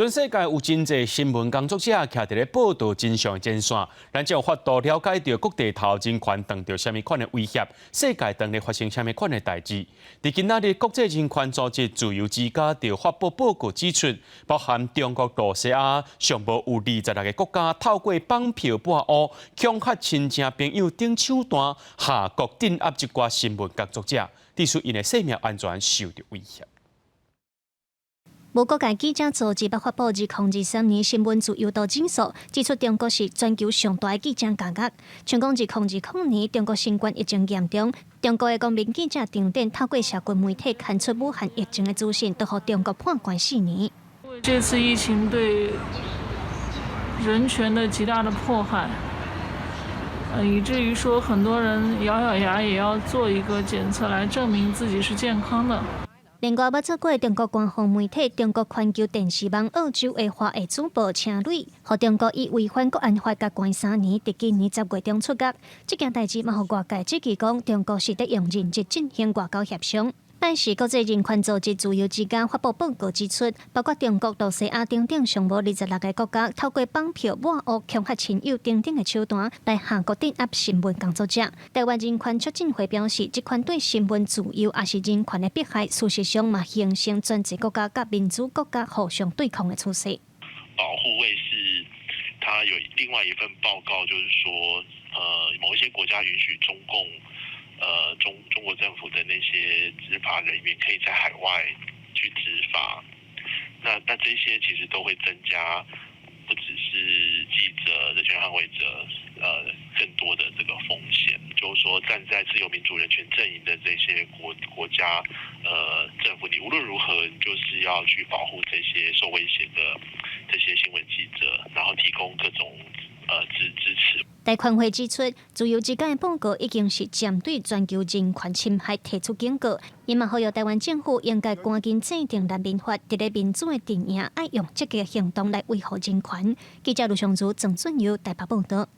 全世界有真侪新闻工作者徛伫咧报道真相的前线，咱才有法度了解到各地头人权碰到虾米款的威胁，世界当咧发生虾米款的代志。伫今仔日，国际人权组织自由之家就发布报告指出，包含中国、罗西亚，尚无有26个国家透过绑票抹黑、恐吓亲戚朋友等手段，下国镇压一寡新闻工作者，致使因的生命安全受到威胁。无国界记者组织发布2023年新闻自由度指数，指出中国是全球上大的记者价格。全讲2020年，中国新冠疫情严重，中国的公民记者顶点透过社群媒体刊出武汉疫情的资讯，都予中国判关4年。这次疫情对人权的极大的迫害，以至于说很多人咬咬牙也要做一个检测来证明自己是健康的。另外，要做过中国官方媒体中国环球电视网澳洲的华裔主播车蕊，和中国以违反国安法甲关3年，伫今年10月中出狱。这件代志嘛，互外界质疑讲中国是在用人质进行外交协商。但是，国际人权组织自由之家发布报告指出，包括中国、罗西亚等等尚无26个国家透过绑票、抹黑、恐吓亲友等等的手段来下国镇压新闻工作者。台湾人权促进会表示，这款对新闻自由也是人权的迫害，事实上嘛形成专制国家甲民主国家互相对抗的趋势。保护卫士他有另外一份报告，就是说，某一些国家允许中共。中国政府的那些执法人员可以在海外去执法，那这些其实都会增加不只是记者、人权捍卫者更多的这个风险。就是说，站在自由民主人权阵营的这些国家政府，你无论如何，你就是要去保护这些受威胁的这些新闻记者，然后提供各种支持。台权会指出，自由之家的报告已经是针对全球人权侵害提出警告，伊嘛呼吁台湾政府应该赶紧制定人民法，伫咧民主的阵营，爱用积极行动来维护人权。记者卢尚祖、郑俊佑台北报道。